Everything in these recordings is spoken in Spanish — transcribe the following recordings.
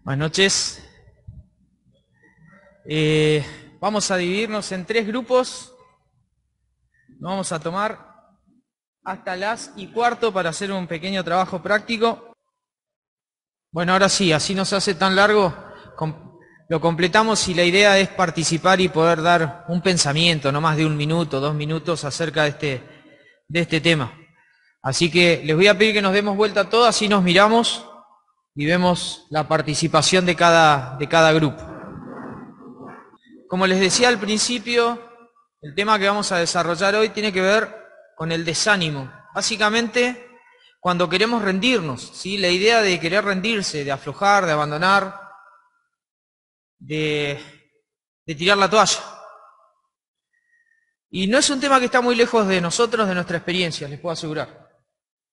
Buenas noches. Vamos a dividirnos en 3 grupos. Nos vamos a tomar hasta las 1:15 para hacer un pequeño trabajo práctico. Bueno, ahora sí, así no se hace tan largo. Lo completamos y la idea es participar y poder dar un pensamiento, no más de 1 minuto, 2 minutos acerca de este tema. Así que les voy a pedir que nos demos vuelta todos, así nos miramos y vemos la participación de cada grupo. Como les decía al principio, el tema que vamos a desarrollar hoy tiene que ver con el desánimo. Básicamente, cuando queremos rendirnos, ¿sí? La idea de querer rendirse, de aflojar, de abandonar, de tirar la toalla. Y no es un tema que está muy lejos de nosotros, de nuestra experiencia, les puedo asegurar.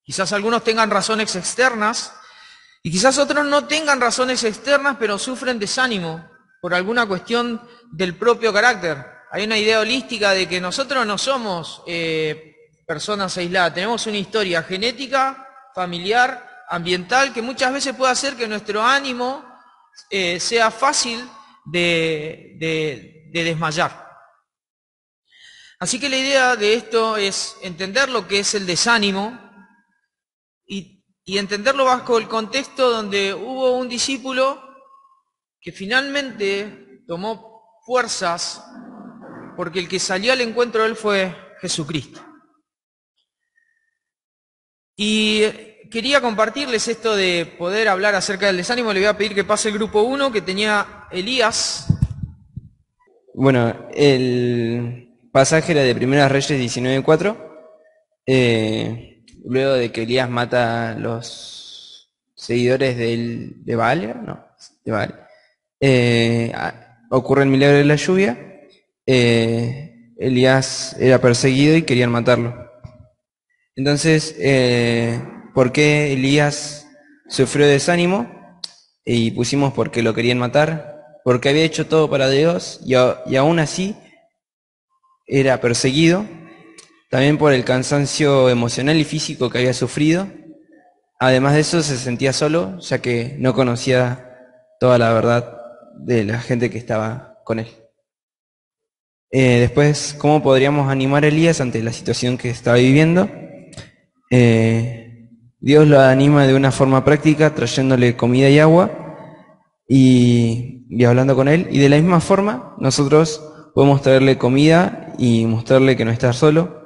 Quizás algunos tengan razones externas y quizás otros no tengan razones externas, pero sufren desánimo por alguna cuestión del propio carácter. Hay una idea holística de que nosotros no somos personas aisladas, tenemos una historia genética, familiar, ambiental, que muchas veces puede hacer que nuestro ánimo sea fácil de desmayar. Así que la idea de esto es entender lo que es el desánimo y entenderlo bajo el contexto donde hubo un discípulo que finalmente tomó fuerzas porque el que salió al encuentro de él fue Jesucristo. Y quería compartirles esto de poder hablar acerca del desánimo. Le voy a pedir que pase el grupo 1 que tenía Elías. Bueno, el pasaje era de Primeras Reyes 19:4. Luego de que Elías mata a los seguidores de Baal, ¿no? De Baal. Ocurre el milagro de la lluvia. Elías era perseguido y querían matarlo. Entonces, ¿por qué Elías sufrió desánimo? Y pusimos porque lo querían matar, porque había hecho todo para Dios y aún así era perseguido, también por el cansancio emocional y físico que había sufrido. Además de eso se sentía solo, ya que no conocía toda la verdad de la gente que estaba con él. Después, ¿cómo podríamos animar a Elías ante la situación que estaba viviendo? Dios lo anima de una forma práctica, trayéndole comida y agua y hablando con él. Y de la misma forma, nosotros podemos traerle comida y mostrarle que no está solo,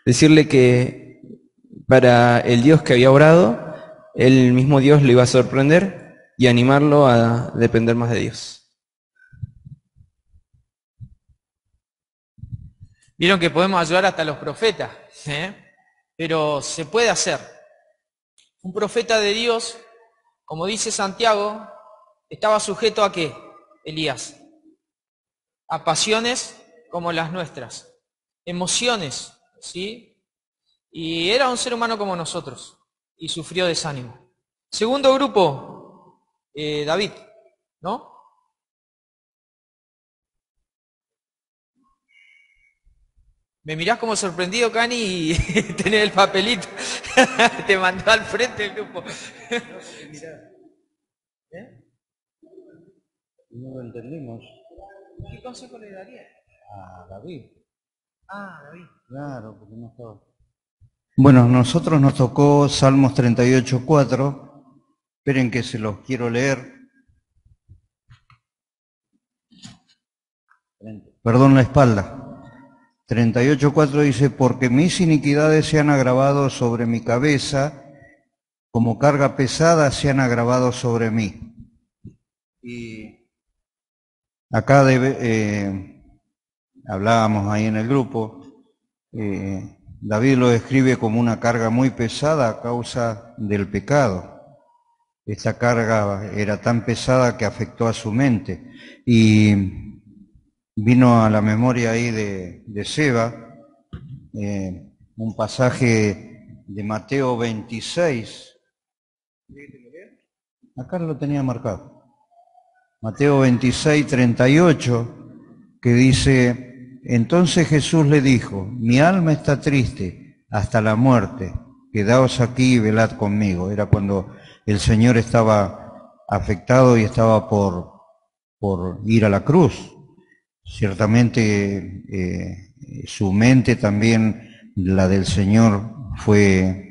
decirle que para el Dios que había orado, el mismo Dios lo iba a sorprender y animarlo a depender más de Dios. Vieron que podemos ayudar hasta a los profetas, pero se puede hacer. Un profeta de Dios, como dice Santiago, estaba sujeto ¿a qué, Elías? A pasiones como las nuestras, emociones, ¿sí? Y era un ser humano como nosotros y sufrió desánimo. Segundo grupo, David, ¿no? Me mirás como sorprendido, Cani, y tenés el papelito. Te mandó al frente el grupo. No lo entendimos. ¿Qué consejo le daría? A David. Ah, David. Claro, porque no estaba. Bueno, nosotros nos tocó Salmos 38:4. Esperen que se los quiero leer. Perdón la espalda. 38:4 dice, porque mis iniquidades se han agravado sobre mi cabeza, como carga pesada se han agravado sobre mí. Y acá hablábamos ahí en el grupo, David lo describe como una carga muy pesada a causa del pecado. Esta carga era tan pesada que afectó a su mente. Y vino a la memoria ahí de Seba, un pasaje de Mateo 26. Acá lo tenía marcado. Mateo 26:38, que dice, entonces Jesús le dijo, mi alma está triste hasta la muerte, quedaos aquí y velad conmigo. Era cuando el Señor estaba afectado y estaba por ir a la cruz. Ciertamente su mente también, la del Señor, fue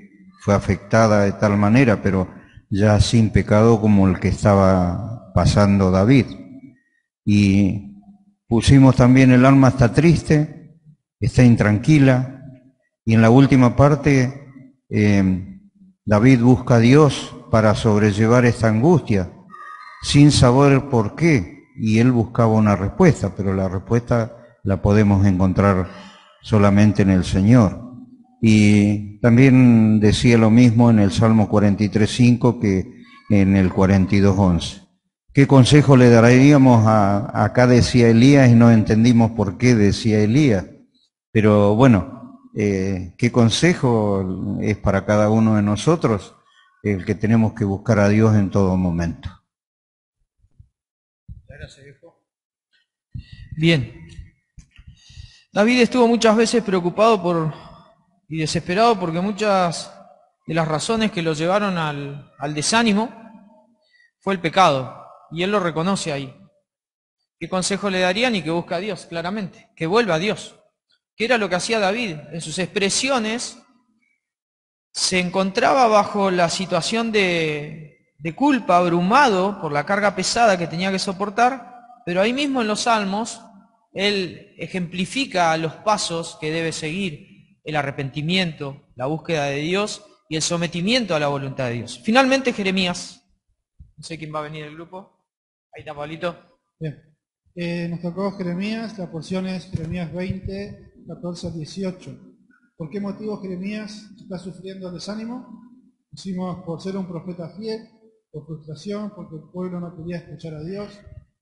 afectada de tal manera, pero ya sin pecado como el que estaba pasando David. Y pusimos también el alma está triste, está intranquila, y en la última parte David busca a Dios para sobrellevar esta angustia, sin saber por qué, y él buscaba una respuesta, pero la respuesta la podemos encontrar solamente en el Señor. Y también decía lo mismo en el Salmo 43:5 que en el 42:11. ¿Qué consejo le daríamos acá decía Elías y no entendimos por qué decía Elías? Pero bueno, ¿qué consejo es para cada uno de nosotros? El que tenemos que buscar a Dios en todo momento. Bien. David estuvo muchas veces preocupado y desesperado porque muchas de las razones que lo llevaron al desánimo fue el pecado, y él lo reconoce ahí. ¿Qué consejo le darían? Y que busque a Dios, claramente, que vuelva a Dios. ¿Qué era lo que hacía David? En sus expresiones se encontraba bajo la situación de culpa, abrumado por la carga pesada que tenía que soportar, pero ahí mismo en los Salmos él ejemplifica los pasos que debe seguir: el arrepentimiento, la búsqueda de Dios y el sometimiento a la voluntad de Dios. Finalmente Jeremías, no sé quién va a venir del grupo, ahí está Pablito. Bien, nos tocó Jeremías, la porción es Jeremías 20, 14 al 18. ¿Por qué motivo Jeremías está sufriendo desánimo? Decimos por ser un profeta fiel, por frustración, porque el pueblo no quería escuchar a Dios.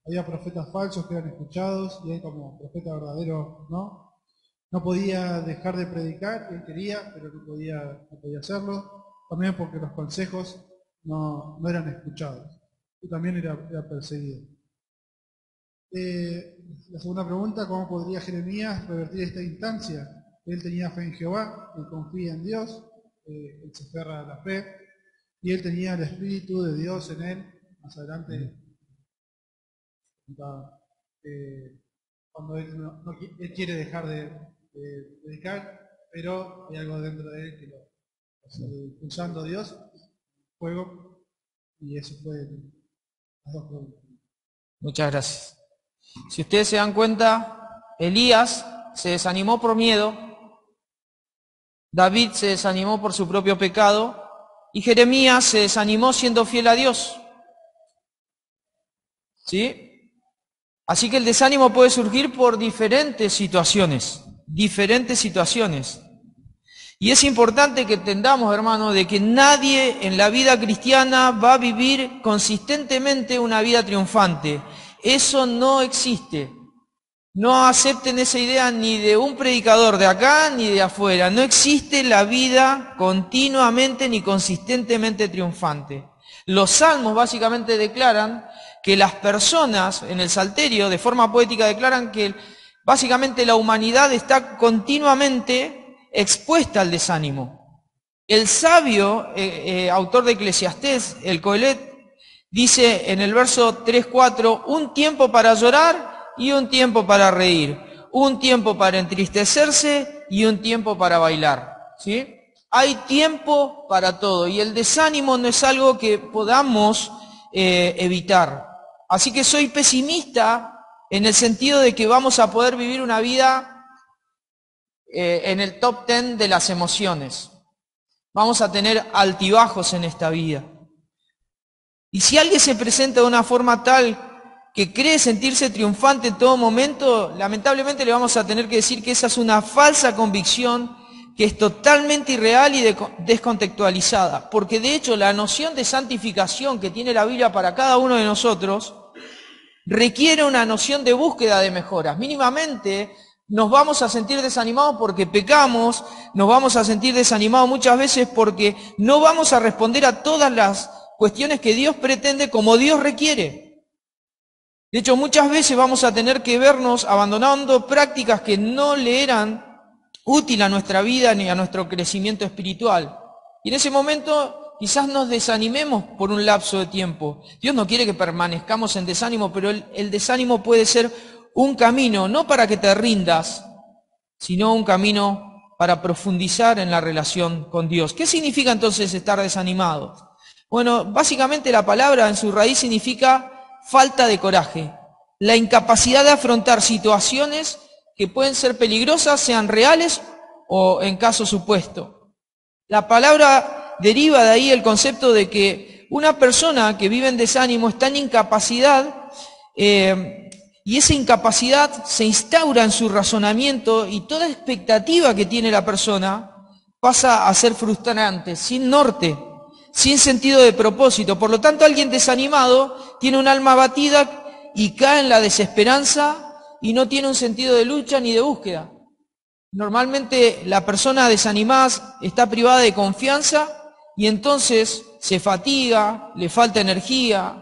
Había profetas falsos que eran escuchados y él como profeta verdadero no podía dejar de predicar, él quería, pero no podía hacerlo. También porque los consejos no eran escuchados y también era perseguido. La segunda pregunta: ¿cómo podría Jeremías revertir esta instancia? Él tenía fe en Jehová, él confía en Dios, él se aferra a la fe, y él tenía el Espíritu de Dios en él. Más adelante, cuando él quiere dejar de predicar, pero hay algo dentro de él que lo está impulsando a Dios, fuego, y eso fue las dos preguntas. Muchas gracias. Si ustedes se dan cuenta, Elías se desanimó por miedo, David se desanimó por su propio pecado y Jeremías se desanimó siendo fiel a Dios. ¿Sí? Así que el desánimo puede surgir por diferentes situaciones. Y es importante que entendamos, hermano, de que nadie en la vida cristiana va a vivir consistentemente una vida triunfante. Eso no existe. No acepten esa idea ni de un predicador de acá ni de afuera. No existe la vida continuamente ni consistentemente triunfante. Los salmos básicamente declaran que las personas en el Salterio, de forma poética, declaran que básicamente la humanidad está continuamente expuesta al desánimo. El sabio, autor de Eclesiastés, el Coelet, dice en el verso 3-4, un tiempo para llorar y un tiempo para reír, un tiempo para entristecerse y un tiempo para bailar. ¿Sí? Hay tiempo para todo y el desánimo no es algo que podamos evitar. Así que soy pesimista en el sentido de que vamos a poder vivir una vida en el top 10 de las emociones. Vamos a tener altibajos en esta vida. Y si alguien se presenta de una forma tal que cree sentirse triunfante en todo momento, lamentablemente le vamos a tener que decir que esa es una falsa convicción que es totalmente irreal y descontextualizada. Porque de hecho la noción de santificación que tiene la Biblia para cada uno de nosotros requiere una noción de búsqueda de mejoras. Mínimamente nos vamos a sentir desanimados porque pecamos, nos vamos a sentir desanimados muchas veces porque no vamos a responder a todas las cuestiones que Dios pretende como Dios requiere. De hecho, muchas veces vamos a tener que vernos abandonando prácticas que no le eran útiles a nuestra vida ni a nuestro crecimiento espiritual. Y en ese momento quizás nos desanimemos por un lapso de tiempo. Dios no quiere que permanezcamos en desánimo, pero el desánimo puede ser un camino, no para que te rindas, sino un camino para profundizar en la relación con Dios. ¿Qué significa entonces estar desanimado? Bueno, básicamente la palabra en su raíz significa falta de coraje, la incapacidad de afrontar situaciones que pueden ser peligrosas, sean reales o en caso supuesto. La palabra deriva de ahí el concepto de que una persona que vive en desánimo está en incapacidad y esa incapacidad se instaura en su razonamiento y toda expectativa que tiene la persona pasa a ser frustrante, sin norte, sin sentido de propósito. Por lo tanto, alguien desanimado tiene un alma abatida y cae en la desesperanza y no tiene un sentido de lucha ni de búsqueda. Normalmente la persona desanimada está privada de confianza y entonces se fatiga, le falta energía,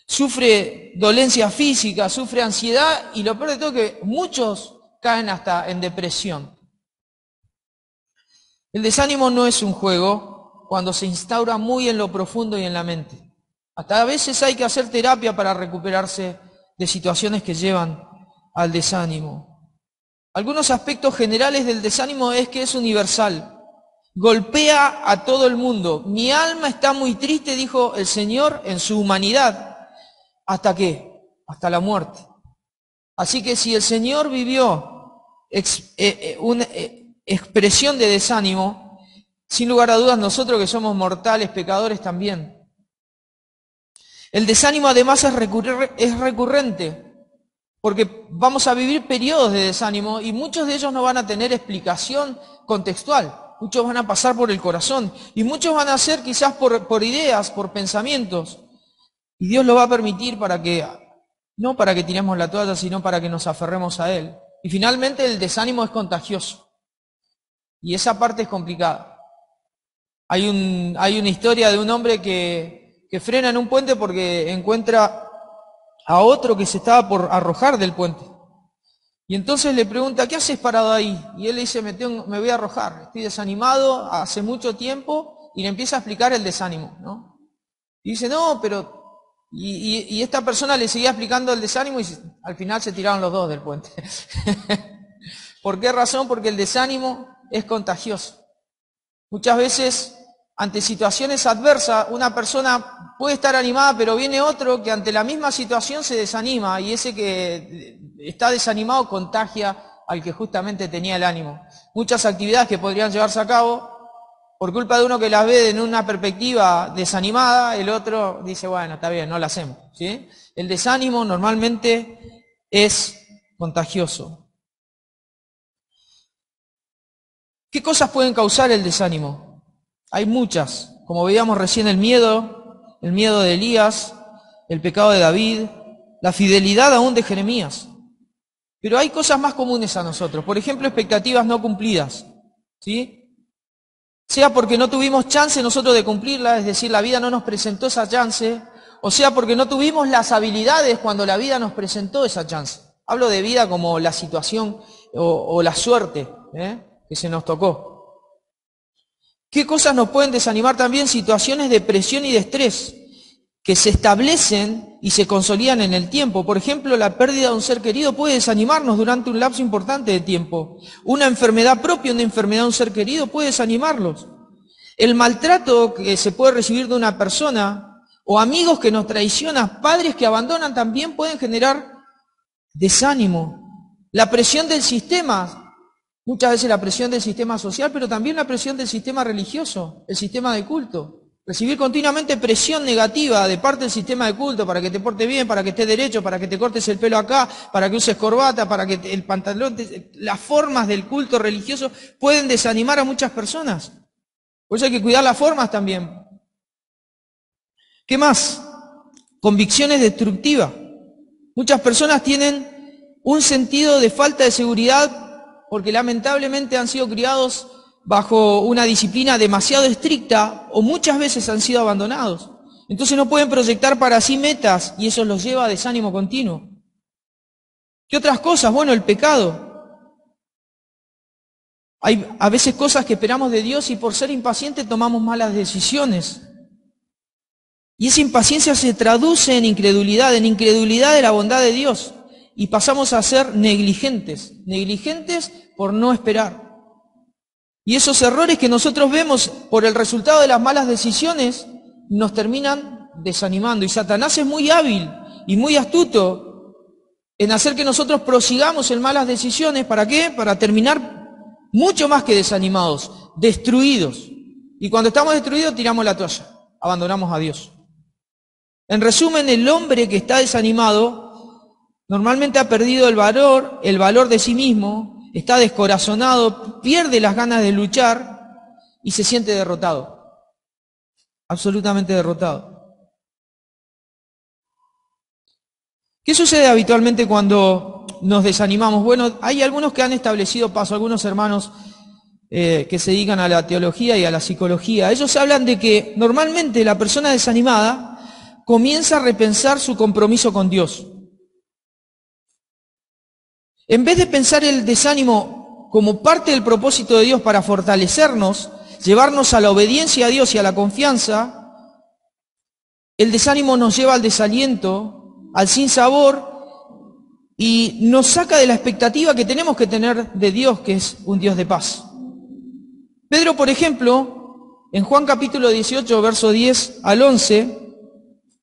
sufre dolencia física, sufre ansiedad y lo peor de todo es que muchos caen hasta en depresión. El desánimo no es un juego cuando se instaura muy en lo profundo y en la mente. Hasta a veces hay que hacer terapia para recuperarse de situaciones que llevan al desánimo. Algunos aspectos generales del desánimo es que es universal. Golpea a todo el mundo. Mi alma está muy triste, dijo el Señor en su humanidad. ¿Hasta qué? Hasta la muerte. Así que si el Señor vivió una expresión de desánimo, sin lugar a dudas nosotros que somos mortales, pecadores también. El desánimo además es recurrente, porque vamos a vivir periodos de desánimo y muchos de ellos no van a tener explicación contextual. Muchos van a pasar por el corazón y muchos van a ser quizás por ideas, por pensamientos. Y Dios lo va a permitir no para que tiremos la toalla, sino para que nos aferremos a Él. Y finalmente el desánimo es contagioso. Y esa parte es complicada. Hay una historia de un hombre que frena en un puente porque encuentra a otro que se estaba por arrojar del puente. Y entonces le pregunta, ¿qué haces parado ahí? Y él le dice, me voy a arrojar, estoy desanimado hace mucho tiempo, y le empieza a explicar el desánimo, ¿no? Y dice, no, pero... Y esta persona le seguía explicando el desánimo y al final se tiraron los dos del puente. ¿Por qué razón? Porque el desánimo es contagioso. Muchas veces, ante situaciones adversas, una persona puede estar animada, pero viene otro que ante la misma situación se desanima, y ese que está desanimado contagia al que justamente tenía el ánimo. Muchas actividades que podrían llevarse a cabo, por culpa de uno que las ve en una perspectiva desanimada, el otro dice, bueno, está bien, no la hacemos, ¿sí? El desánimo normalmente es contagioso. ¿Qué cosas pueden causar el desánimo? Hay muchas, como veíamos recién el miedo de Elías, el pecado de David, la fidelidad aún de Jeremías. Pero hay cosas más comunes a nosotros, por ejemplo, expectativas no cumplidas, ¿sí? Sea porque no tuvimos chance nosotros de cumplirla, es decir, la vida no nos presentó esa chance, o sea porque no tuvimos las habilidades cuando la vida nos presentó esa chance. Hablo de vida como la situación o la suerte que se nos tocó. ¿Qué cosas nos pueden desanimar también? Situaciones de presión y de estrés que se establecen y se consolidan en el tiempo. Por ejemplo, la pérdida de un ser querido puede desanimarnos durante un lapso importante de tiempo. Una enfermedad propia, una enfermedad de un ser querido puede desanimarlos. El maltrato que se puede recibir de una persona o amigos que nos traicionan, padres que abandonan también pueden generar desánimo. La presión del sistema, muchas veces la presión del sistema social, pero también la presión del sistema religioso, el sistema de culto. Recibir continuamente presión negativa de parte del sistema de culto para que te portes bien, para que estés derecho, para que te cortes el pelo acá, para que uses corbata, para que el pantalón... Las formas del culto religioso pueden desanimar a muchas personas. Por eso hay que cuidar las formas también. ¿Qué más? Convicciones destructivas. Muchas personas tienen un sentido de falta de seguridad porque lamentablemente han sido criados bajo una disciplina demasiado estricta o muchas veces han sido abandonados. Entonces no pueden proyectar para sí metas y eso los lleva a desánimo continuo. ¿Qué otras cosas? Bueno, el pecado. Hay a veces cosas que esperamos de Dios y por ser impacientes tomamos malas decisiones. Y esa impaciencia se traduce en incredulidad de la bondad de Dios. Y pasamos a ser negligentes por no esperar. Y esos errores que nosotros vemos por el resultado de las malas decisiones nos terminan desanimando. Y Satanás es muy hábil y muy astuto en hacer que nosotros prosigamos en malas decisiones. ¿Para qué? Para terminar mucho más que desanimados, destruidos. Y cuando estamos destruidos tiramos la toalla, abandonamos a Dios. En resumen, el hombre que está desanimado normalmente ha perdido el valor de sí mismo, está descorazonado, pierde las ganas de luchar y se siente derrotado. Absolutamente derrotado. ¿Qué sucede habitualmente cuando nos desanimamos? Bueno, hay algunos que han establecido paso, algunos hermanos que se dedican a la teología y a la psicología. Ellos hablan de que normalmente la persona desanimada comienza a repensar su compromiso con Dios. En vez de pensar el desánimo como parte del propósito de Dios para fortalecernos, llevarnos a la obediencia a Dios y a la confianza, el desánimo nos lleva al desaliento, al sinsabor, y nos saca de la expectativa que tenemos que tener de Dios, que es un Dios de paz. Pedro, por ejemplo, en Juan capítulo 18, verso 10 al 11,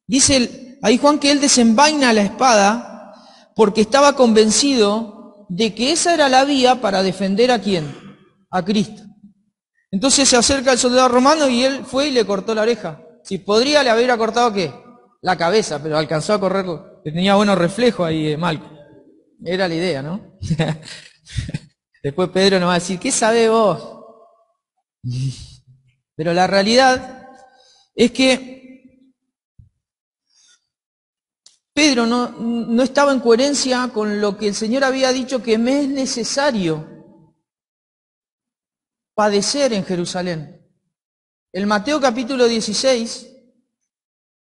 dice ahí Juan que él desenvaina la espada porque estaba convencido de que esa era la vía para defender ¿a quién? A Cristo. Entonces se acerca el soldado romano y él fue y le cortó la oreja. Si podría, le hubiera cortado ¿qué? La cabeza, pero alcanzó a correr, tenía buenos reflejos ahí, Malco. Era la idea, ¿no? Después Pedro nos va a decir, ¿qué sabés vos? Pero la realidad es que Pedro no estaba en coherencia con lo que el Señor había dicho que me es necesario padecer en Jerusalén. En Mateo capítulo 16,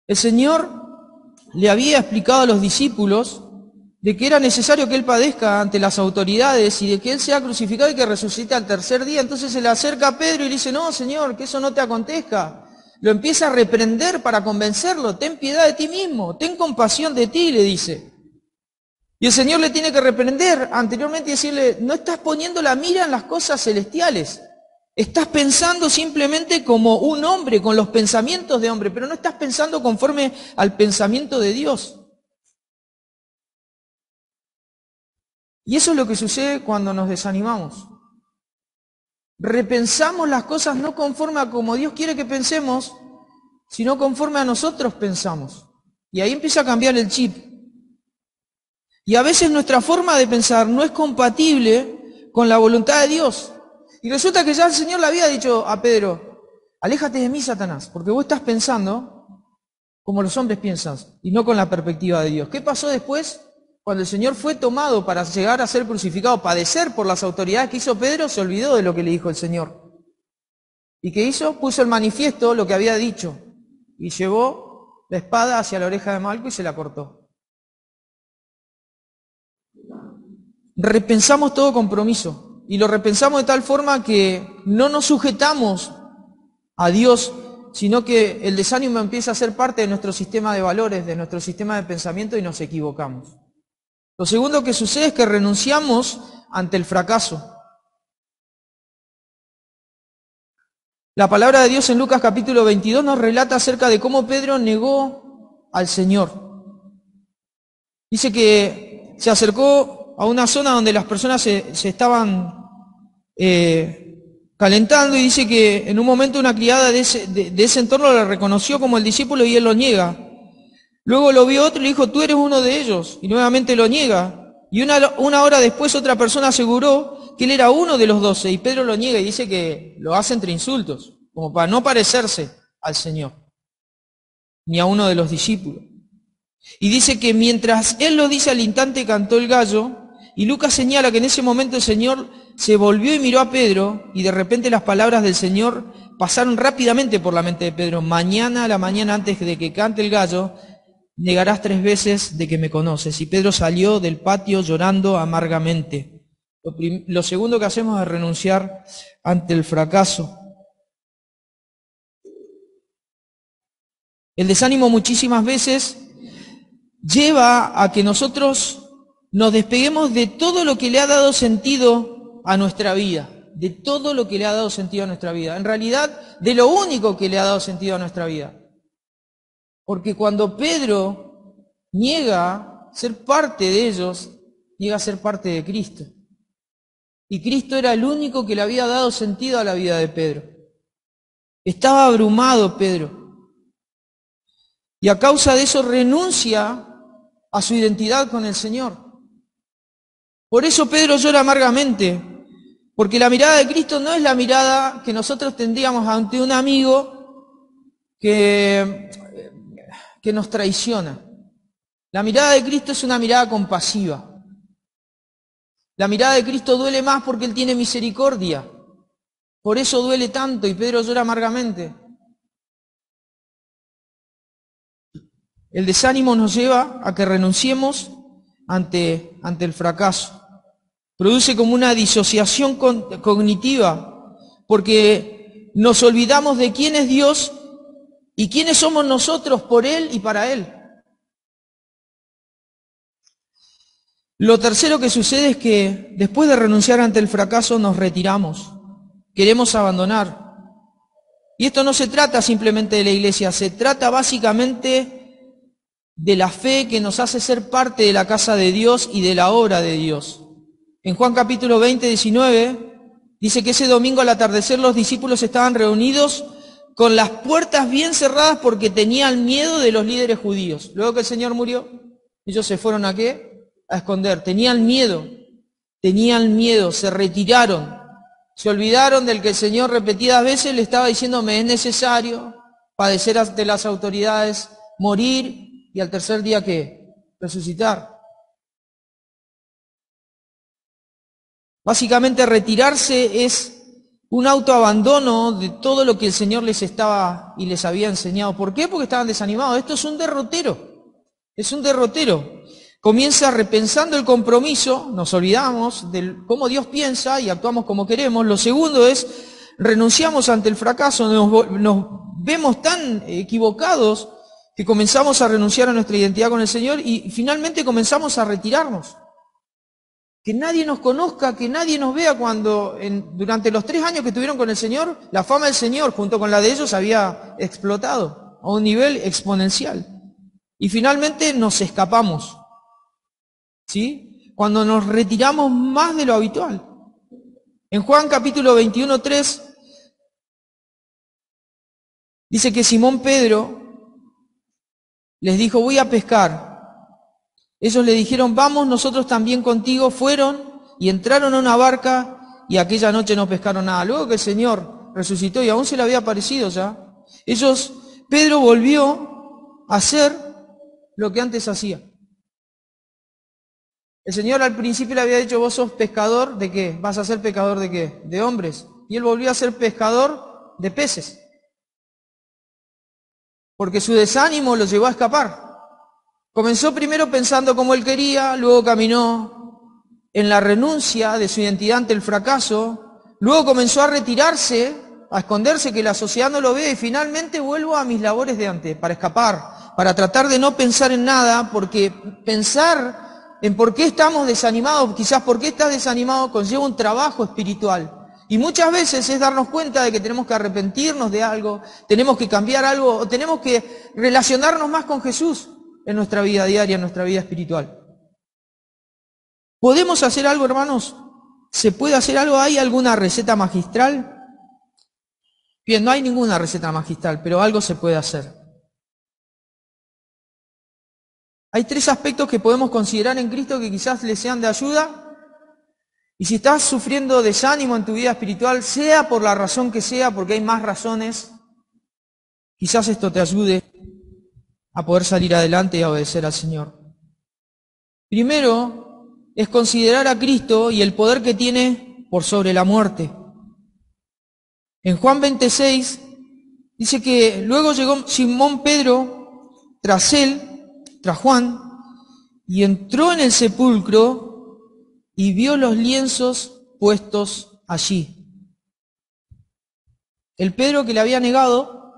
el Señor le había explicado a los discípulos de que era necesario que Él padezca ante las autoridades y de que Él sea crucificado y que resucite al tercer día. Entonces se le acerca a Pedro y le dice, no, Señor, que eso no te acontezca. Lo empieza a reprender para convencerlo, ten piedad de ti mismo, ten compasión de ti, le dice. Y el Señor le tiene que reprender anteriormente y decirle, no estás poniendo la mira en las cosas celestiales. Estás pensando simplemente como un hombre, con los pensamientos de hombre, pero no estás pensando conforme al pensamiento de Dios. Y eso es lo que sucede cuando nos desanimamos. Repensamos las cosas no conforme a como Dios quiere que pensemos, sino conforme a nosotros pensamos. Y ahí empieza a cambiar el chip. Y a veces nuestra forma de pensar no es compatible con la voluntad de Dios. Y resulta que ya el Señor le había dicho a Pedro, aléjate de mí, Satanás, porque vos estás pensando como los hombres piensan y no con la perspectiva de Dios. ¿Qué pasó después? Cuando el Señor fue tomado para llegar a ser crucificado, padecer por las autoridades que hizo Pedro, se olvidó de lo que le dijo el Señor. ¿Y qué hizo? Puso en manifiesto lo que había dicho y llevó la espada hacia la oreja de Malco y se la cortó. Repensamos todo compromiso y lo repensamos de tal forma que no nos sujetamos a Dios, sino que el desánimo empieza a ser parte de nuestro sistema de valores, de nuestro sistema de pensamiento y nos equivocamos. Lo segundo que sucede es que renunciamos ante el fracaso. La palabra de Dios en Lucas capítulo 22 nos relata acerca de cómo Pedro negó al Señor. Dice que se acercó a una zona donde las personas se estaban calentando y dice que en un momento una criada de ese entorno le reconoció como el discípulo y él lo niega. Luego lo vio otro y le dijo, tú eres uno de ellos, y nuevamente lo niega. Y una hora después otra persona aseguró que él era uno de los 12, y Pedro lo niega y dice que lo hace entre insultos, como para no parecerse al Señor, ni a uno de los discípulos. Y dice que mientras él lo dice al instante cantó el gallo, y Lucas señala que en ese momento el Señor se volvió y miró a Pedro, y de repente las palabras del Señor pasaron rápidamente por la mente de Pedro. Mañana a la mañana antes de que cante el gallo, negarás 3 veces de que me conoces. Y Pedro salió del patio llorando amargamente. Lo segundo que hacemos es renunciar ante el fracaso. El desánimo muchísimas veces lleva a que nosotros nos despeguemos de todo lo que le ha dado sentido a nuestra vida, de todo lo que le ha dado sentido a nuestra vida. En realidad, de lo único que le ha dado sentido a nuestra vida. Porque cuando Pedro niega ser parte de ellos, niega ser parte de Cristo. Y Cristo era el único que le había dado sentido a la vida de Pedro. Estaba abrumado Pedro. Y a causa de eso renuncia a su identidad con el Señor. Por eso Pedro llora amargamente, porque la mirada de Cristo no es la mirada que nosotros tendríamos ante un amigo que nos traiciona. La mirada de Cristo es una mirada compasiva. La mirada de Cristo duele más porque Él tiene misericordia. Por eso duele tanto y Pedro llora amargamente. El desánimo nos lleva a que renunciemos ante el fracaso. Produce como una disociación cognitiva, porque nos olvidamos de quién es Dios y quiénes somos nosotros por Él y para Él. Lo tercero que sucede es que después de renunciar ante el fracaso nos retiramos, queremos abandonar. Y esto no se trata simplemente de la iglesia, se trata básicamente de la fe que nos hace ser parte de la casa de Dios y de la obra de Dios. En Juan capítulo 20, 19, dice que ese domingo al atardecer los discípulos estaban reunidos con las puertas bien cerradas porque tenían miedo de los líderes judíos. Luego que el Señor murió, ellos se fueron ¿a qué? A esconder. Tenían miedo, se retiraron, se olvidaron del que el Señor repetidas veces le estaba diciendo: me es necesario padecer ante las autoridades, morir y al tercer día ¿qué? Resucitar. Básicamente retirarse es un autoabandono de todo lo que el Señor les estaba y les había enseñado. ¿Por qué? Porque estaban desanimados. Esto es un derrotero. Es un derrotero. Comienza repensando el compromiso, nos olvidamos de cómo Dios piensa y actuamos como queremos. Lo segundo es, renunciamos ante el fracaso, nos vemos tan equivocados que comenzamos a renunciar a nuestra identidad con el Señor y finalmente comenzamos a retirarnos. Que nadie nos conozca, que nadie nos vea cuando durante los 3 años que estuvieron con el Señor, la fama del Señor junto con la de ellos había explotado a un nivel exponencial. Y finalmente nos escapamos, ¿sí? Cuando nos retiramos más de lo habitual. En Juan capítulo 21, 3, dice que Simón Pedro les dijo: voy a pescar. Ellos le dijeron: vamos nosotros también contigo. Fueron y entraron a una barca y aquella noche no pescaron nada. Luego que el Señor resucitó y aún se le había aparecido ya, Pedro volvió a hacer lo que antes hacía. El Señor al principio le había dicho: vos sos pescador ¿de qué? ¿Vas a ser pescador de qué? De hombres. Y él volvió a ser pescador de peces. Porque su desánimo lo llevó a escapar. Comenzó primero pensando como él quería, luego caminó en la renuncia de su identidad ante el fracaso, luego comenzó a retirarse, a esconderse, que la sociedad no lo vea, y finalmente vuelvo a mis labores de antes, para escapar, para tratar de no pensar en nada, porque pensar en por qué estamos desanimados, quizás por qué estás desanimado, conlleva un trabajo espiritual. Y muchas veces es darnos cuenta de que tenemos que arrepentirnos de algo, tenemos que cambiar algo, o tenemos que relacionarnos más con Jesús en nuestra vida diaria, en nuestra vida espiritual. ¿Podemos hacer algo, hermanos? ¿Se puede hacer algo? ¿Hay alguna receta magistral? Bien, no hay ninguna receta magistral, pero algo se puede hacer. Hay 3 aspectos que podemos considerar en Cristo que quizás les sean de ayuda. Y si estás sufriendo desánimo en tu vida espiritual, sea por la razón que sea, porque hay más razones, quizás esto te ayude a poder salir adelante y a obedecer al Señor. Primero, es considerar a Cristo y el poder que tiene por sobre la muerte. En Juan 26 dice que luego llegó Simón Pedro tras Juan, y entró en el sepulcro y vio los lienzos puestos allí. El Pedro que le había negado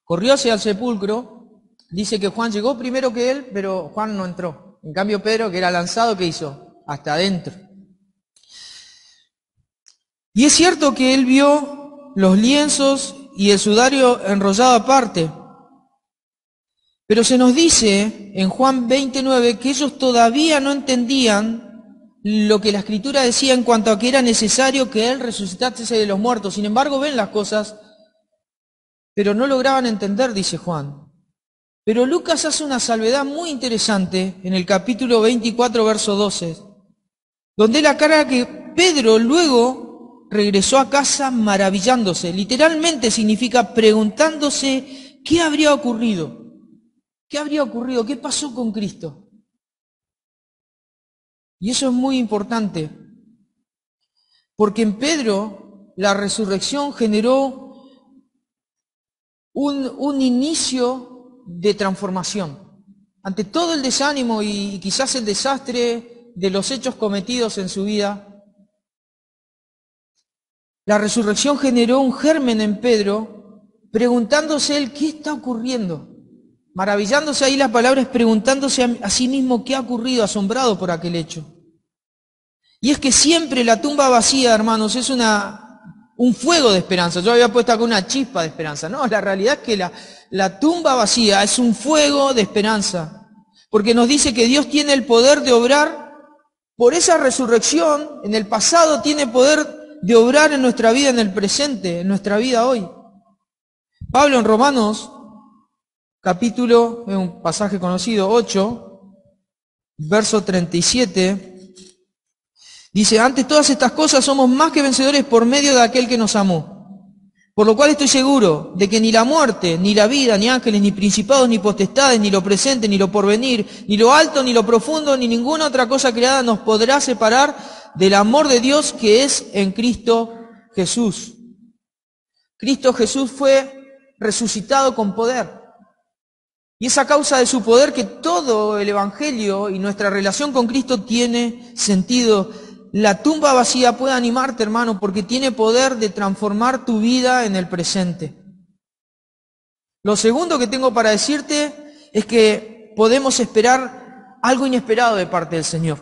corrió hacia el sepulcro. Dice que Juan llegó primero que él, pero Juan no entró. En cambio Pedro, que era lanzado, ¿qué hizo? Hasta adentro. Y es cierto que él vio los lienzos y el sudario enrollado aparte. Pero se nos dice en Juan 29 que ellos todavía no entendían lo que la Escritura decía en cuanto a que era necesario que Él resucitase de los muertos. Sin embargo, ven las cosas, pero no lograban entender, dice Juan. Pero Lucas hace una salvedad muy interesante en el capítulo 24, verso 12, donde él aclara que Pedro luego regresó a casa maravillándose. Literalmente significa preguntándose qué habría ocurrido. ¿Qué habría ocurrido? ¿Qué pasó con Cristo? Y eso es muy importante, porque en Pedro la resurrección generó un inicio de transformación. Ante todo el desánimo y quizás el desastre de los hechos cometidos en su vida, la resurrección generó un germen en Pedro, preguntándose él, ¿qué está ocurriendo? Maravillándose, ahí la palabra es preguntándose a sí mismo qué ha ocurrido, asombrado por aquel hecho. Y es que siempre la tumba vacía, hermanos, es un fuego de esperanza. Yo había puesto acá una chispa de esperanza. No, la realidad es que la tumba vacía es un fuego de esperanza. Porque nos dice que Dios tiene el poder de obrar por esa resurrección. En el pasado tiene poder de obrar en nuestra vida, en el presente, en nuestra vida hoy. Pablo en Romanos capítulo, es un pasaje conocido, 8, verso 37, dice, ante todas estas cosas somos más que vencedores por medio de aquel que nos amó. Por lo cual estoy seguro de que ni la muerte, ni la vida, ni ángeles, ni principados, ni potestades, ni lo presente, ni lo porvenir, ni lo alto, ni lo profundo, ni ninguna otra cosa creada nos podrá separar del amor de Dios que es en Cristo Jesús. Cristo Jesús fue resucitado con poder. Y es a causa de su poder que todo el Evangelio y nuestra relación con Cristo tiene sentido. La tumba vacía puede animarte, hermano, porque tiene poder de transformar tu vida en el presente. Lo segundo que tengo para decirte es que podemos esperar algo inesperado de parte del Señor.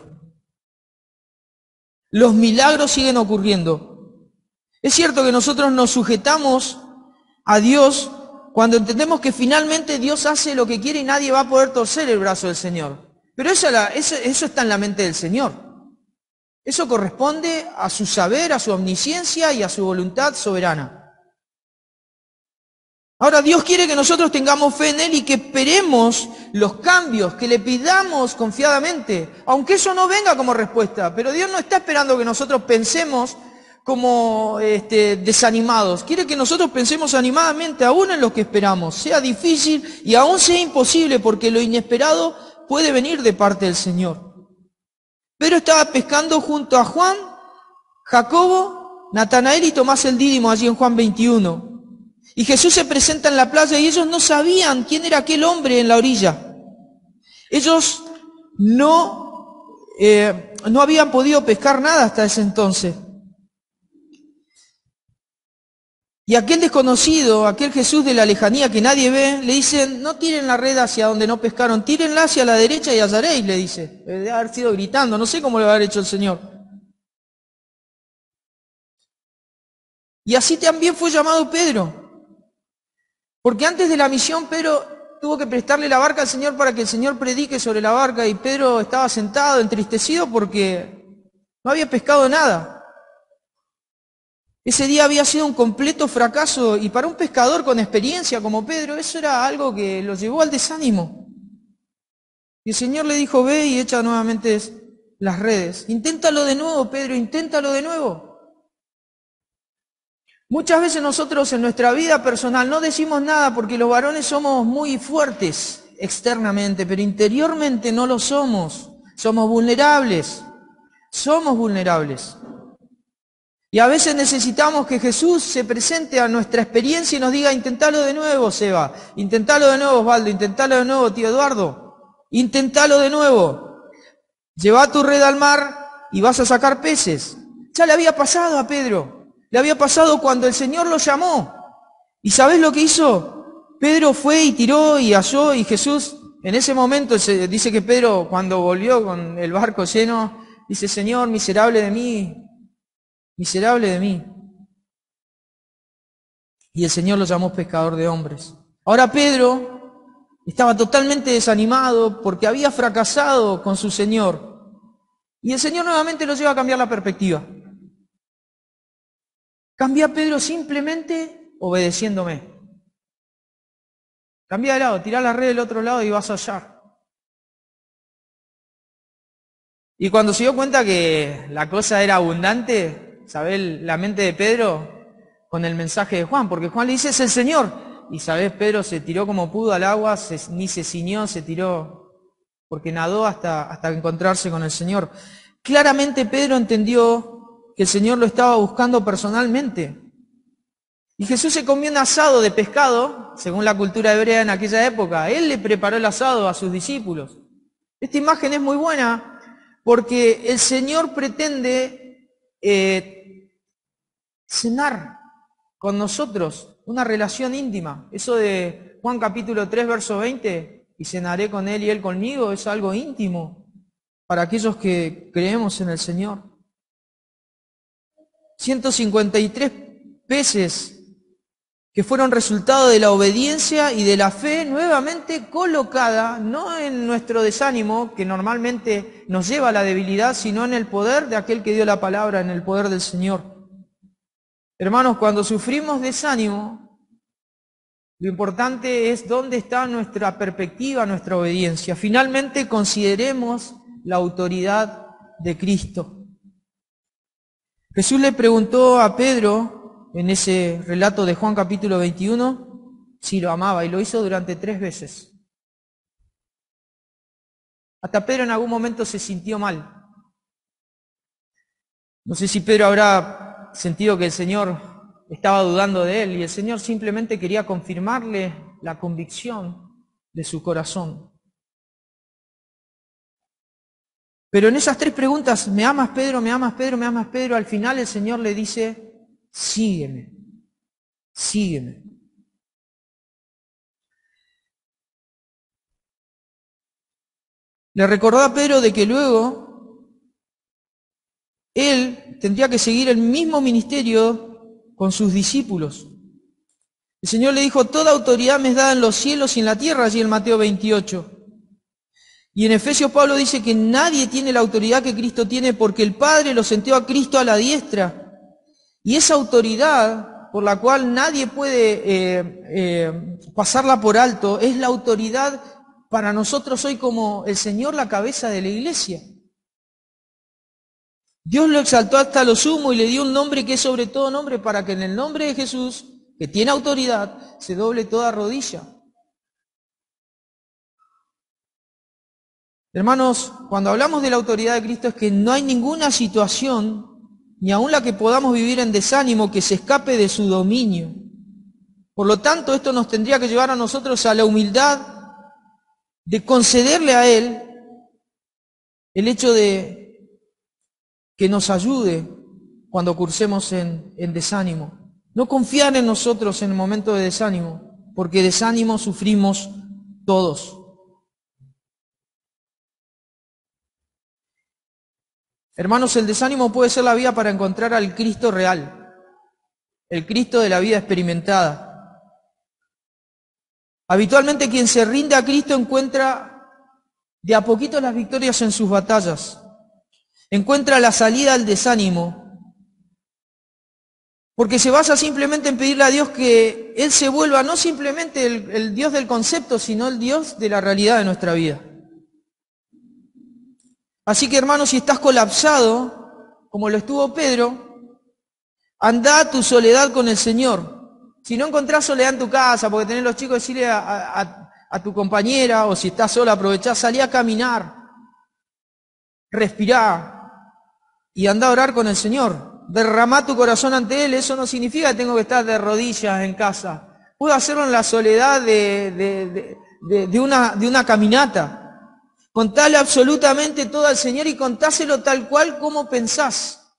Los milagros siguen ocurriendo. Es cierto que nosotros nos sujetamos a Dios cuando entendemos que finalmente Dios hace lo que quiere y nadie va a poder torcer el brazo del Señor. Pero eso está en la mente del Señor. Eso corresponde a su saber, a su omnisciencia y a su voluntad soberana. Ahora, Dios quiere que nosotros tengamos fe en Él y que esperemos los cambios, que le pidamos confiadamente, aunque eso no venga como respuesta. Pero Dios no está esperando que nosotros pensemos como desanimados. Quiere que nosotros pensemos animadamente aún en lo que esperamos, sea difícil y aún sea imposible, porque lo inesperado puede venir de parte del Señor. Pedro estaba pescando junto a Juan, Jacobo, Natanael y Tomás el Dídimo allí en Juan 21. Y Jesús se presenta en la playa y ellos no sabían quién era aquel hombre en la orilla. Ellos no habían podido pescar nada hasta ese entonces. Y aquel desconocido, aquel Jesús de la lejanía que nadie ve, le dicen, no tiren la red hacia donde no pescaron, tírenla hacia la derecha y hallaréis, le dice. Debe haber sido gritando, no sé cómo le va a haber hecho el Señor. Y así también fue llamado Pedro. Porque antes de la misión, Pedro tuvo que prestarle la barca al Señor para que el Señor predique sobre la barca, y Pedro estaba sentado, entristecido, porque no había pescado nada. Ese día había sido un completo fracaso, y para un pescador con experiencia como Pedro, eso era algo que lo llevó al desánimo. Y el Señor le dijo, ve y echa nuevamente las redes. Inténtalo de nuevo, Pedro, inténtalo de nuevo. Muchas veces nosotros en nuestra vida personal no decimos nada porque los varones somos muy fuertes externamente, pero interiormente no lo somos. Somos vulnerables. Somos vulnerables. Y a veces necesitamos que Jesús se presente a nuestra experiencia y nos diga, intentalo de nuevo, Seba, intentalo de nuevo, Osvaldo, intentalo de nuevo, tío Eduardo, intentalo de nuevo. Lleva tu red al mar y vas a sacar peces. Ya le había pasado a Pedro, le había pasado cuando el Señor lo llamó. ¿Y sabés lo que hizo? Pedro fue y tiró y halló, y Jesús, en ese momento, dice que Pedro, cuando volvió con el barco lleno, dice: Señor, miserable de mí, miserable de mí. Y el Señor lo llamó pescador de hombres. Ahora Pedro estaba totalmente desanimado porque había fracasado con su Señor. Y el Señor nuevamente lo lleva a cambiar la perspectiva. Cambia a Pedro simplemente obedeciéndome. Cambia de lado, tirá la red del otro lado y vas a hallar. Y cuando se dio cuenta que la cosa era abundante, ¿sabés la mente de Pedro? Con el mensaje de Juan, porque Juan le dice: es el Señor. Y ¿sabés? Pedro se tiró como pudo al agua, ni se ciñó, se tiró, porque nadó hasta encontrarse con el Señor. Claramente Pedro entendió que el Señor lo estaba buscando personalmente. Y Jesús se comió un asado de pescado, según la cultura hebrea en aquella época. Él le preparó el asado a sus discípulos. Esta imagen es muy buena porque el Señor pretende cenar con nosotros, una relación íntima. Eso de Juan capítulo 3, verso 20, y cenaré con él y él conmigo, es algo íntimo para aquellos que creemos en el Señor. 153 peces que fueron resultado de la obediencia y de la fe nuevamente colocada, no en nuestro desánimo, que normalmente nos lleva a la debilidad, sino en el poder de aquel que dio la palabra, en el poder del Señor. Hermanos, cuando sufrimos desánimo, lo importante es dónde está nuestra perspectiva, nuestra obediencia. Finalmente, consideremos la autoridad de Cristo. Jesús le preguntó a Pedro, en ese relato de Juan capítulo 21, si lo amaba, y lo hizo durante 3 veces. Hasta Pedro en algún momento se sintió mal. No sé si Pedro habrá sentido que el Señor estaba dudando de él, y el Señor simplemente quería confirmarle la convicción de su corazón. Pero en esas 3 preguntas: ¿me amas, Pedro? ¿Me amas, Pedro? ¿Me amas, Pedro? Al final el Señor le dice: sígueme, sígueme. Le recordó a Pedro de que luego él tendría que seguir el mismo ministerio con sus discípulos. El Señor le dijo: toda autoridad me es dada en los cielos y en la tierra, allí en Mateo 28. Y en Efesios Pablo dice que nadie tiene la autoridad que Cristo tiene, porque el Padre lo sentó a Cristo a la diestra. Y esa autoridad, por la cual nadie puede pasarla por alto, es la autoridad para nosotros hoy como el Señor, la cabeza de la iglesia. Dios lo exaltó hasta lo sumo y le dio un nombre que es sobre todo nombre, para que en el nombre de Jesús, que tiene autoridad, se doble toda rodilla. Hermanos, cuando hablamos de la autoridad de Cristo, es que no hay ninguna situación, ni aun la que podamos vivir en desánimo, que se escape de su dominio. Por lo tanto, esto nos tendría que llevar a nosotros a la humildad de concederle a Él el hecho de que nos ayude cuando cursemos en desánimo. No confiar en nosotros en el momento de desánimo, porque desánimo sufrimos todos. Hermanos, el desánimo puede ser la vía para encontrar al Cristo real, el Cristo de la vida experimentada. Habitualmente quien se rinde a Cristo encuentra de a poquito las victorias en sus batallas. Encuentra la salida al desánimo, porque se basa simplemente en pedirle a Dios que Él se vuelva no simplemente el Dios del concepto, sino el Dios de la realidad de nuestra vida. Así que, hermanos, si estás colapsado, como lo estuvo Pedro, anda a tu soledad con el Señor. Si no encontrás soledad en tu casa, porque tenés los chicos, decirle a tu compañera, o si estás sola, aprovechá, salí a caminar, respirá, y anda a orar con el Señor. Derramá tu corazón ante Él. Eso no significa que tengo que estar de rodillas en casa. Puedo hacerlo en la soledad de una caminata. Contale absolutamente todo al Señor y contáselo tal cual como pensás.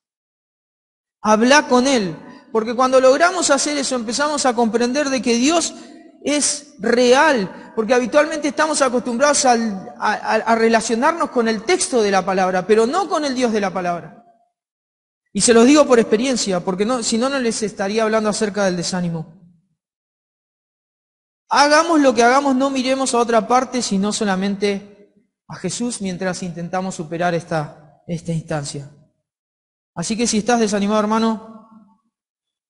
Hablá con Él. Porque cuando logramos hacer eso, empezamos a comprender de que Dios es real, porque habitualmente estamos acostumbrados a relacionarnos con el texto de la palabra, pero no con el Dios de la palabra. Y se los digo por experiencia, porque si no, no les estaría hablando acerca del desánimo. Hagamos lo que hagamos, no miremos a otra parte, sino solamente a Jesús mientras intentamos superar esta instancia. Así que si estás desanimado, hermano,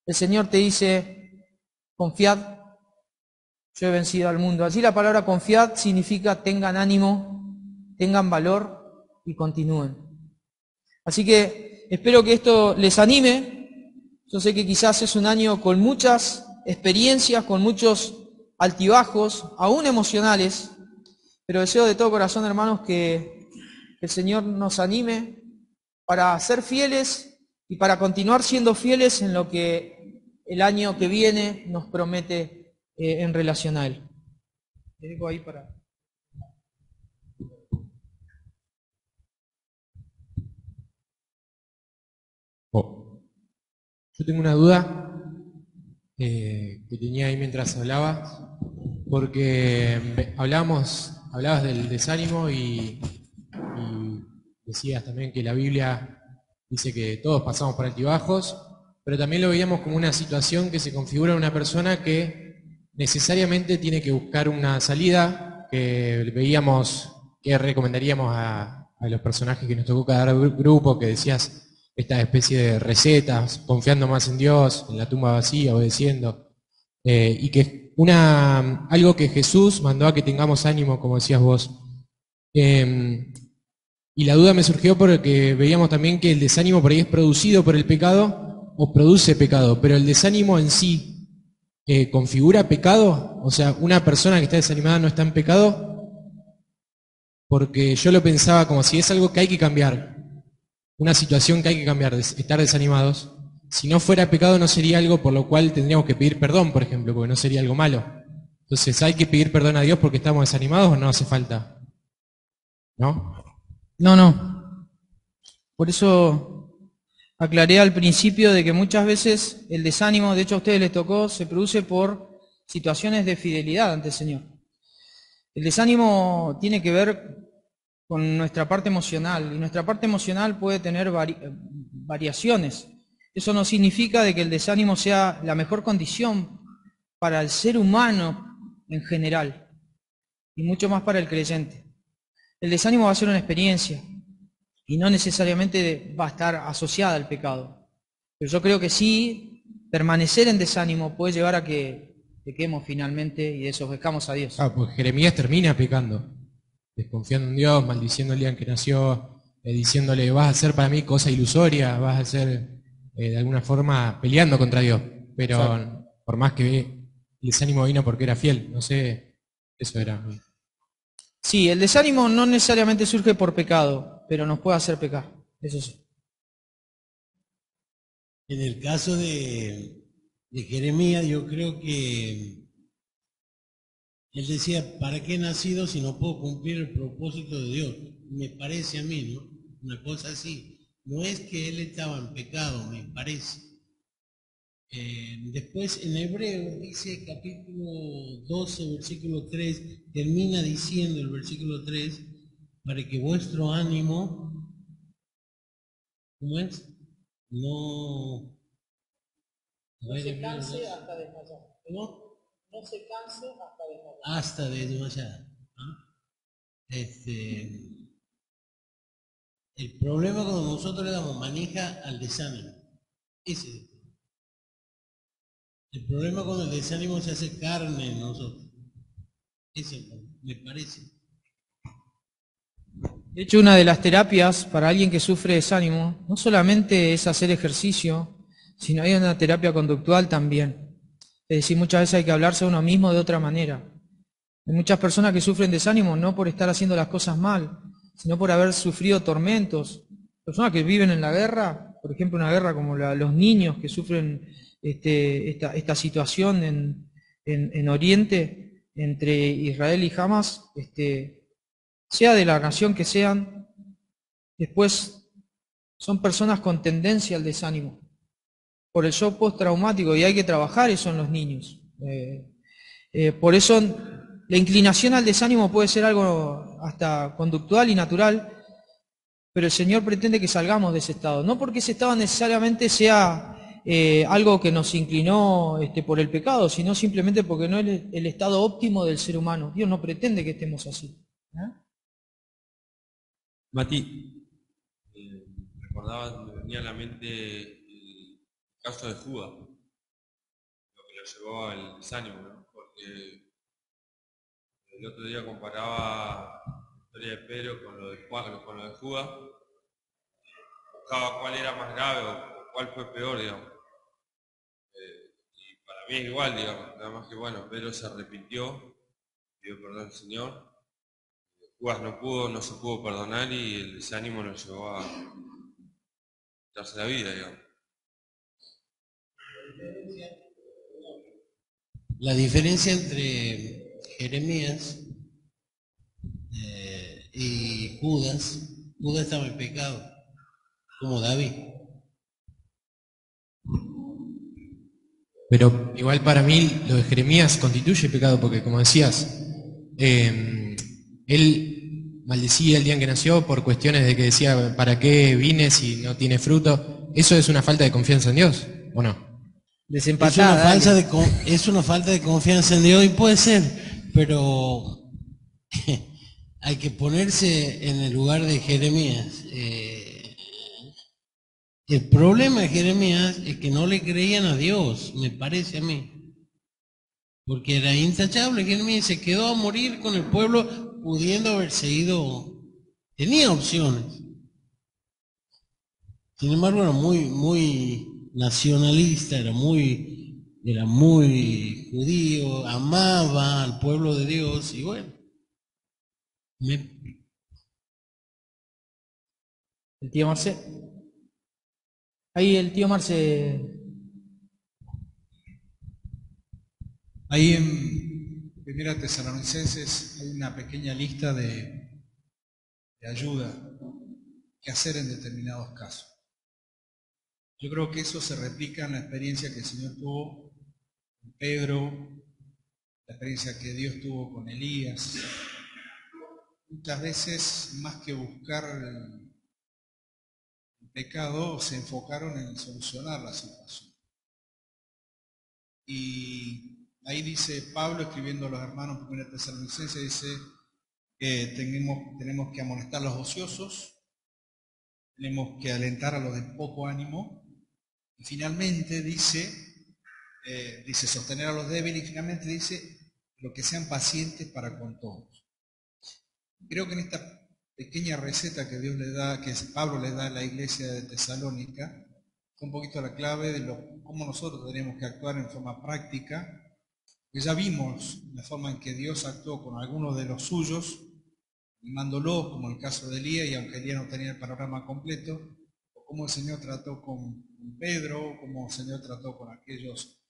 el Señor te dice, confiad, yo he vencido al mundo. Allí la palabra confiad significa tengan ánimo, tengan valor y continúen. Así que espero que esto les anime. Yo sé que quizás es un año con muchas experiencias, con muchos altibajos, aún emocionales, pero deseo de todo corazón, hermanos, que el Señor nos anime para ser fieles y para continuar siendo fieles en lo que el año que viene nos promete en relación a Él. Le dejo ahí para... Yo tengo una duda que tenía ahí mientras hablaba, porque hablabas del desánimo y decías también que la Biblia dice que todos pasamos por altibajos, pero también lo veíamos como una situación que se configura en una persona que necesariamente tiene que buscar una salida, que veíamos, que recomendaríamos a los personajes que nos tocó cada grupo, que decías esta especie de recetas, confiando más en Dios, en la tumba vacía, obedeciendo, y que algo que Jesús mandó a que tengamos ánimo, como decías vos. Y la duda me surgió porque veíamos también que el desánimo por ahí es producido por el pecado o produce pecado, pero el desánimo en sí configura pecado, o sea, una persona que está desanimada no está en pecado, porque yo lo pensaba como si es algo que hay que cambiar, una situación que hay que cambiar, estar desanimados. Si no fuera pecado no sería algo por lo cual tendríamos que pedir perdón, por ejemplo, porque no sería algo malo. Entonces, ¿hay que pedir perdón a Dios porque estamos desanimados o no hace falta? ¿No? No. Por eso aclaré al principio de que muchas veces el desánimo, de hecho a ustedes les tocó, se produce por situaciones de fidelidad ante el Señor. El desánimo tiene que ver con nuestra parte emocional, y nuestra parte emocional puede tener variaciones. Eso no significa de que el desánimo sea la mejor condición para el ser humano en general, y mucho más para el creyente. El desánimo va a ser una experiencia, y no necesariamente va a estar asociada al pecado. Pero yo creo que sí, permanecer en desánimo puede llevar a que pequemos finalmente y desobedezcamos a Dios. Pues Jeremías termina pecando, desconfiando en Dios, maldiciendo el día en que nació, diciéndole, vas a hacer para mí cosa ilusoria, vas a hacer de alguna forma peleando contra Dios. Pero exacto, por más que el desánimo vino porque era fiel, no sé, eso era. Sí, el desánimo no necesariamente surge por pecado, pero nos puede hacer pecar, eso sí. En el caso de Jeremías, yo creo que él decía, ¿para qué he nacido si no puedo cumplir el propósito de Dios? Me parece a mí, ¿no? Una cosa así. No es que él estaba en pecado, me parece. Después en Hebreo dice capítulo 12, versículo 3, termina diciendo el versículo 3, para que vuestro ánimo, ¿cómo es? No se canse hasta desmayar. ¿No? No se canse hasta desmayar. Hasta desmayar. El problema cuando nosotros le damos maneja al desánimo. Ese es el problema. El problema cuando el desánimo se hace carne en nosotros. Ese es el problema, me parece. De hecho, una de las terapias para alguien que sufre desánimo no solamente es hacer ejercicio, sino hay una terapia conductual también. Es decir, muchas veces hay que hablarse a uno mismo de otra manera. Hay muchas personas que sufren desánimo no por estar haciendo las cosas mal, sino por haber sufrido tormentos. Personas que viven en la guerra, por ejemplo, una guerra como los niños que sufren esta situación en Oriente entre Israel y Hamas, sea de la nación que sean, después son personas con tendencia al desánimo por el shock postraumático, y hay que trabajar eso en los niños. Por eso la inclinación al desánimo puede ser algo hasta conductual y natural, pero el Señor pretende que salgamos de ese estado. No porque ese estado necesariamente sea algo que nos inclinó por el pecado, sino simplemente porque no es el estado óptimo del ser humano. Dios no pretende que estemos así. Mati, recordaba, me venía a la mente el caso de Judas, lo que lo llevó al desánimo, ¿no? Porque el otro día comparaba la historia de Pedro con lo de Judas, buscaba cuál era más grave o cuál fue peor, digamos. Y para mí es igual, digamos, nada más que bueno, Pedro se arrepintió, pidió perdón al Señor. Judas no se pudo perdonar y el desánimo lo llevó a quitarse la vida, digamos. La diferencia entre Jeremías y Judas estaba en pecado, como David. Pero igual para mí lo de Jeremías constituye pecado porque, como decías, él maldecía el día en que nació por cuestiones de que decía, ¿para qué vine si no tiene fruto? ¿Eso es una falta de confianza en Dios o no? Desempatada. Es una falta de confianza en Dios y puede ser, pero hay que ponerse en el lugar de Jeremías. El problema de Jeremías es que no le creían a Dios, me parece a mí. Porque era intachable Jeremías, se quedó a morir con el pueblo pudiendo haberse ido. Tenía opciones. Sin embargo, era muy nacionalista, era muy judío, amaba al pueblo de Dios y bueno. El tío Marce. Ahí el tío Marce. Ahí en Primera Tesalonicenses hay una pequeña lista de ayuda que hacer en determinados casos. Yo creo que eso se replica en la experiencia que el Señor tuvo con Pedro, la experiencia que Dios tuvo con Elías. Muchas veces, más que buscar el pecado, se enfocaron en solucionar la situación. Y ahí dice Pablo, escribiendo a los hermanos en 1 Tesalonicenses, dice que tenemos que amonestar a los ociosos, tenemos que alentar a los de poco ánimo, y finalmente dice sostener a los débiles, y finalmente dice lo que sean pacientes para con todos. Creo que en esta pequeña receta que Dios le da, que Pablo le da a la iglesia de Tesalónica, fue un poquito la clave de cómo nosotros tenemos que actuar en forma práctica. Que ya vimos la forma en que Dios actuó con algunos de los suyos, animándolos, como el caso de Elías, y aunque Elías no tenía el panorama completo, o cómo el Señor trató con Pedro, cómo el Señor trató con aquellos,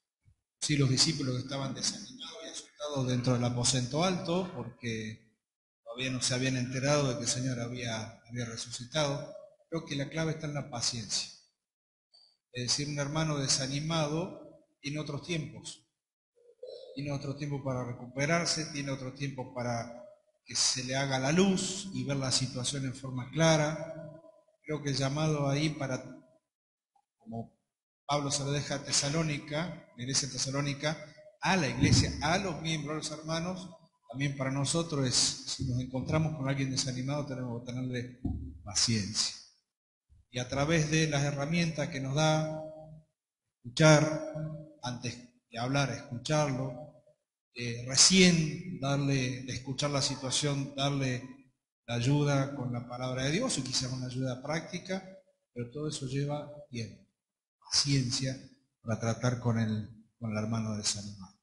sí, los discípulos que estaban desanimados y asustados dentro del aposento alto, porque todavía no se habían enterado de que el Señor había resucitado. Creo que la clave está en la paciencia. Es decir, un hermano desanimado tiene otros tiempos. Tiene otro tiempo para recuperarse, tiene otro tiempo para que se le haga la luz y ver la situación en forma clara. Creo que el llamado ahí para, como Pablo se lo deja a Tesalónica, la iglesia de Tesalónica, a la iglesia, a los miembros, a los hermanos, también para nosotros es, si nos encontramos con alguien desanimado, tenemos que tenerle paciencia. Y a través de las herramientas que nos da, escuchar, antes de hablar, escucharlo, recién de escuchar la situación, darle la ayuda con la palabra de Dios, o quizás una ayuda práctica, pero todo eso lleva tiempo, paciencia, para tratar con el hermano desanimado.